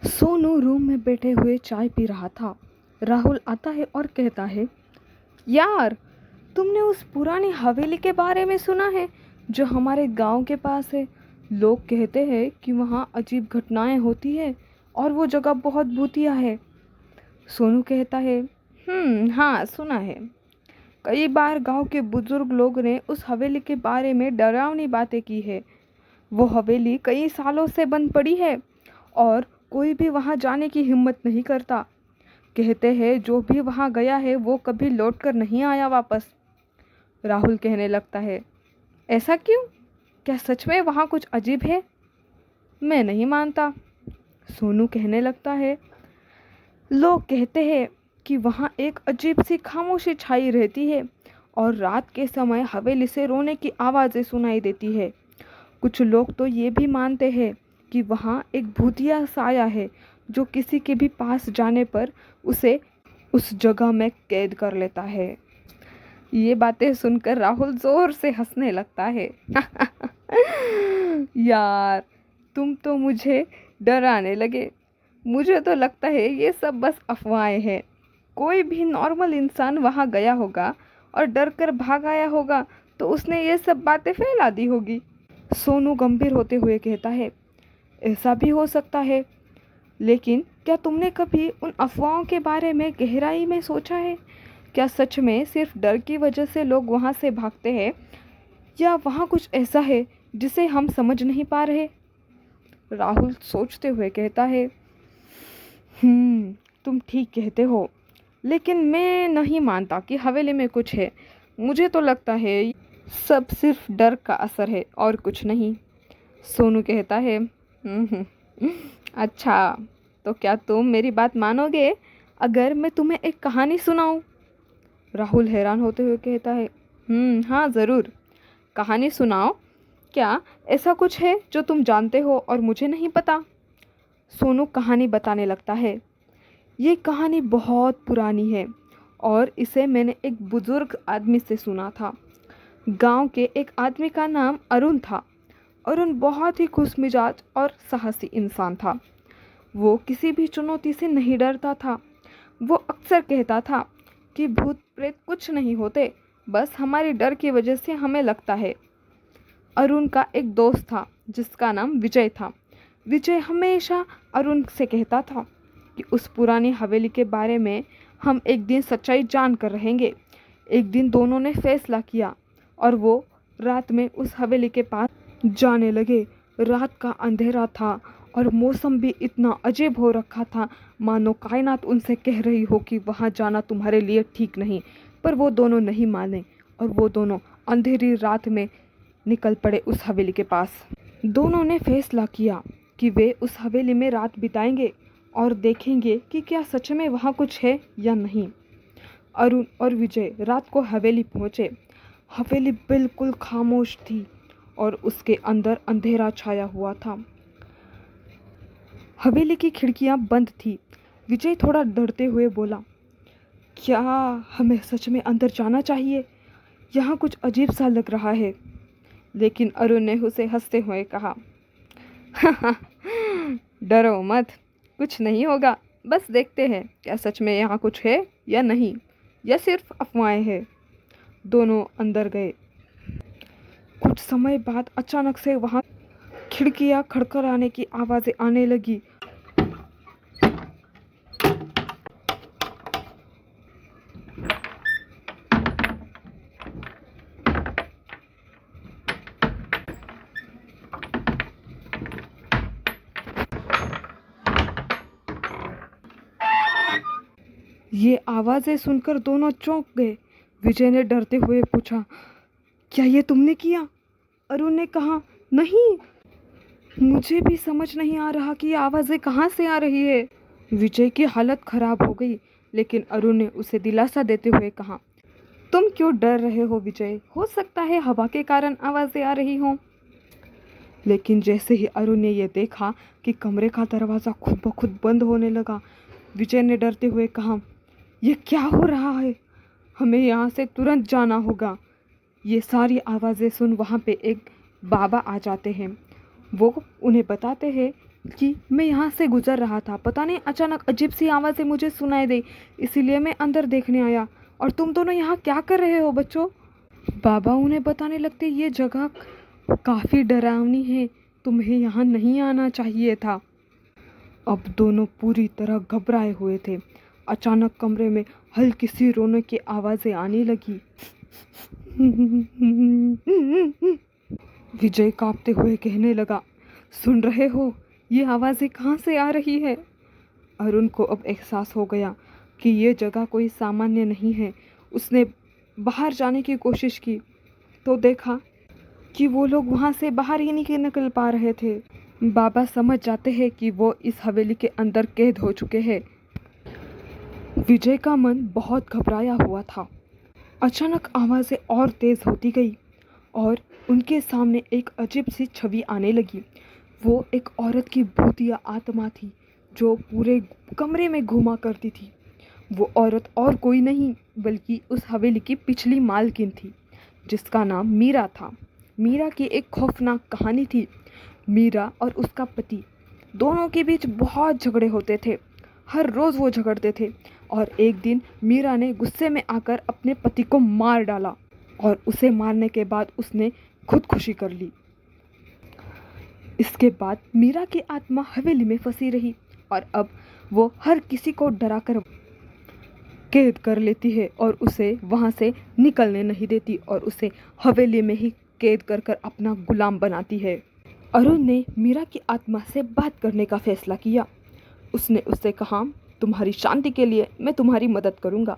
Sonu room में बैठे हुए चाय पी रहा था। राहुल आता है और कहता है, यार, तुमने उस पुरानी हवेली के बारे में सुना है जो हमारे गांव के पास है? लोग कहते हैं कि वहाँ अजीब घटनाएं होती है और वो जगह बहुत भूतिया है। सोनू कहता है, हाँ, सुना है। कई बार गांव के बुजुर्ग लोग ने उस हवेली के बारे में डरावनी बातें की है। वो हवेली कई सालों से बंद पड़ी है और कोई भी वहां जाने की हिम्मत नहीं करता। कहते हैं जो भी वहां गया है वो कभी लौटकर नहीं आया वापस। राहुल कहने लगता है, ऐसा क्यों? क्या सच में वहां कुछ अजीब है? मैं नहीं मानता। सोनू कहने लगता है, लोग कहते हैं कि वहां एक अजीब सी खामोशी छाई रहती है और रात के समय हवेली से रोने की आवाज़ें सुनाई देती है। कुछ लोग तो ये भी मानते हैं कि वहाँ एक भूतिया साया है जो किसी के भी पास जाने पर उसे उस जगह में कैद कर लेता है। ये बातें सुनकर राहुल जोर से हंसने लगता है। यार, तुम तो मुझे डराने लगे। मुझे तो लगता है ये सब बस अफवाहें हैं। कोई भी नॉर्मल इंसान वहाँ गया होगा और डर कर भाग आया होगा तो उसने ये सब बातें फैला दी होगी। सोनू गंभीर होते हुए कहता है, ऐसा भी हो सकता है, लेकिन क्या तुमने कभी उन अफवाहों के बारे में गहराई में सोचा है? क्या सच में सिर्फ डर की वजह से लोग वहाँ से भागते हैं या वहाँ कुछ ऐसा है जिसे हम समझ नहीं पा रहे? राहुल सोचते हुए कहता है, तुम ठीक कहते हो, लेकिन मैं नहीं मानता कि हवेली में कुछ है। मुझे तो लगता है सब सिर्फ डर का असर है और कुछ नहीं। सोनू कहता है, अच्छा, तो क्या तुम मेरी बात मानोगे अगर मैं तुम्हें एक कहानी सुनाऊं? राहुल हैरान होते हुए कहता है, हाँ, ज़रूर, कहानी सुनाओ। क्या ऐसा कुछ है जो तुम जानते हो और मुझे नहीं पता? सोनू कहानी बताने लगता है। ये कहानी बहुत पुरानी है और इसे मैंने एक बुजुर्ग आदमी से सुना था। गांव के एक आदमी का नाम अरुण था। अरुण बहुत ही खुशमिजाज और साहसी इंसान था। वो किसी भी चुनौती से नहीं डरता था। वो अक्सर कहता था कि भूत प्रेत कुछ नहीं होते, बस हमारे डर की वजह से हमें लगता है। अरुण का एक दोस्त था जिसका नाम विजय था। विजय हमेशा अरुण से कहता था कि उस पुरानी हवेली के बारे में हम एक दिन सच्चाई जान कर रहेंगे। एक दिन दोनों ने फैसला किया और वो रात में उस हवेली के पास जाने लगे। रात का अंधेरा था और मौसम भी इतना अजीब हो रखा था मानो कायनात उनसे कह रही हो कि वहाँ जाना तुम्हारे लिए ठीक नहीं। पर वो दोनों नहीं माने और वो दोनों अंधेरी रात में निकल पड़े उस हवेली के पास। दोनों ने फैसला किया कि वे उस हवेली में रात बिताएंगे और देखेंगे कि क्या सच में वहाँ कुछ है या नहीं। अरुण और विजय रात को हवेली पहुँचे। हवेली बिल्कुल खामोश थी और उसके अंदर अंधेरा छाया हुआ था। हवेली की खिड़कियां बंद थी। विजय थोड़ा डरते हुए बोला, क्या हमें सच में अंदर जाना चाहिए? यहाँ कुछ अजीब सा लग रहा है। लेकिन अरुण ने उसे हंसते हुए कहा, डरो मत, कुछ नहीं होगा। बस देखते हैं क्या सच में यहाँ कुछ है या नहीं, या सिर्फ अफवाहें हैं। दोनों अंदर गए। कुछ समय बाद अचानक से वहाँ खिड़कियाँ खड़खड़ाने की आवाज़ें आने लगी। ये आवाज़ें सुनकर दोनों चौंक गए। विजय ने डरते हुए पूछा, क्या ये तुमने किया? अरुण ने कहा, नहीं, मुझे भी समझ नहीं आ रहा कि ये आवाज़ें कहाँ से आ रही है। विजय की हालत खराब हो गई, लेकिन अरुण ने उसे दिलासा देते हुए कहा, तुम क्यों डर रहे हो विजय? हो सकता है हवा के कारण आवाज़ें आ रही हों। लेकिन जैसे ही अरुण ने यह देखा कि कमरे का दरवाज़ा खुद ब खुद बंद होने लगा, विजय ने डरते हुए कहा, यह क्या हो रहा है? हमें यहाँ से तुरंत जाना होगा। ये सारी आवाज़ें सुन वहाँ पे एक बाबा आ जाते हैं। वो उन्हें बताते हैं कि मैं यहाँ से गुजर रहा था, पता नहीं अचानक अजीब सी आवाज़ें मुझे सुनाई दी, इसीलिए मैं अंदर देखने आया। और तुम दोनों यहाँ क्या कर रहे हो बच्चों? बाबा उन्हें बताने लगते, ये जगह काफ़ी डरावनी है, तुम्हें यहाँ नहीं आना चाहिए था। अब दोनों पूरी तरह घबराए हुए थे। अचानक कमरे में हल्की सी रोने की आवाज़ें आने लगी। विजय कांपते हुए कहने लगा, सुन रहे हो, ये आवाज़ें कहाँ से आ रही है? अरुण को अब एहसास हो गया कि ये जगह कोई सामान्य नहीं है। उसने बाहर जाने की कोशिश की तो देखा कि वो लोग वहाँ से बाहर ही नहीं निकल पा रहे थे। बाबा समझ जाते हैं कि वो इस हवेली के अंदर कैद हो चुके हैं। विजय का मन बहुत घबराया हुआ था। अचानक आवाज़ें और तेज़ होती गई और उनके सामने एक अजीब सी छवि आने लगी। वो एक औरत की भूतिया आत्मा थी जो पूरे कमरे में घूमा करती थी। वो औरत और कोई नहीं बल्कि उस हवेली की पिछली मालकिन थी, जिसका नाम मीरा था। मीरा की एक खौफनाक कहानी थी। मीरा और उसका पति दोनों के बीच बहुत झगड़े होते थे। हर रोज़ वो झगड़ते थे और एक दिन मीरा ने गुस्से में आकर अपने पति को मार डाला और उसे मारने के बाद उसने खुदकुशी कर ली। इसके बाद मीरा की आत्मा हवेली में फंसी रही और अब वो हर किसी को डराकर कैद कर लेती है और उसे वहाँ से निकलने नहीं देती और उसे हवेली में ही कैद कर कर अपना गुलाम बनाती है। अरुण ने मीरा की आत्मा से बात करने का फैसला किया। उसने उससे कहा, तुम्हारी शांति के लिए मैं तुम्हारी मदद करूँगा।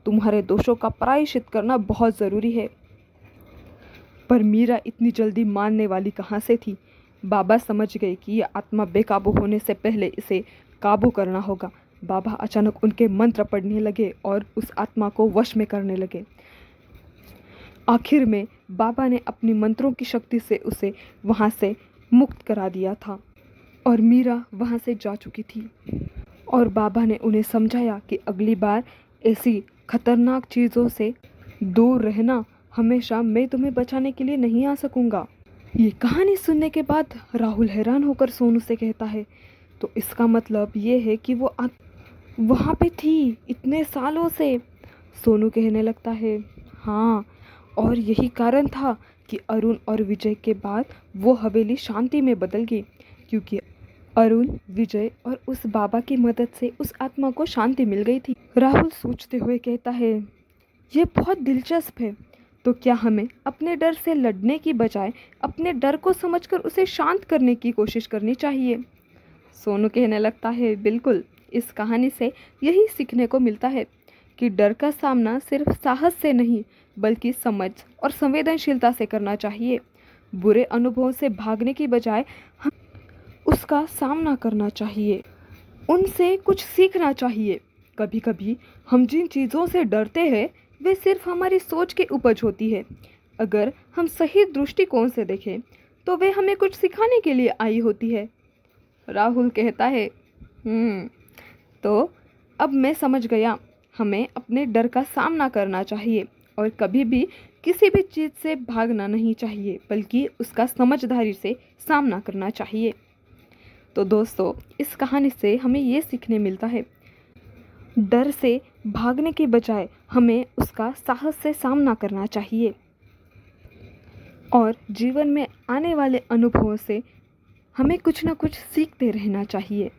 तुम्हारे दोषों का प्रायश्चित करना बहुत ज़रूरी है। पर मीरा इतनी जल्दी मानने वाली कहाँ से थी। बाबा समझ गए कि यह आत्मा बेकाबू होने से पहले इसे काबू करना होगा। बाबा अचानक उनके मंत्र पढ़ने लगे और उस आत्मा को वश में करने लगे। आखिर में बाबा ने अपनी मंत्रों की शक्ति से उसे वहाँ से मुक्त करा दिया था और मीरा वहाँ से जा चुकी थी। और बाबा ने उन्हें समझाया कि अगली बार ऐसी खतरनाक चीज़ों से दूर रहना। हमेशा मैं तुम्हें बचाने के लिए नहीं आ सकूँगा। ये कहानी सुनने के बाद राहुल हैरान होकर सोनू से कहता है, तो इसका मतलब ये है कि वो वहाँ पे थी इतने सालों से। सोनू कहने लगता है, हाँ, और यही कारण था कि अरुण और विजय के बाद वो हवेली शांति में बदल गई, क्योंकि अरुण, विजय और उस बाबा की मदद से उस आत्मा को शांति मिल गई थी। राहुल सोचते हुए कहता है, ये बहुत दिलचस्प है। तो क्या हमें अपने डर से लड़ने की बजाय अपने डर को समझकर उसे शांत करने की कोशिश करनी चाहिए? सोनू कहने लगता है, बिल्कुल, इस कहानी से यही सीखने को मिलता है कि डर का सामना सिर्फ साहस से नहीं बल्कि समझ और संवेदनशीलता से करना चाहिए। बुरे अनुभवों से भागने की बजाय हम उसका सामना करना चाहिए, उनसे कुछ सीखना चाहिए। कभी कभी हम जिन चीज़ों से डरते हैं वे सिर्फ हमारी सोच की उपज होती है। अगर हम सही दृष्टिकोण से देखें तो वे हमें कुछ सिखाने के लिए आई होती है। राहुल कहता है, तो अब मैं समझ गया, हमें अपने डर का सामना करना चाहिए और कभी भी किसी भी चीज़ से भागना नहीं चाहिए बल्कि उसका समझदारी से सामना करना चाहिए। तो दोस्तों, इस कहानी से हमें ये सीखने मिलता है, डर से भागने के बजाय हमें उसका साहस से सामना करना चाहिए और जीवन में आने वाले अनुभवों से हमें कुछ ना कुछ सीखते रहना चाहिए।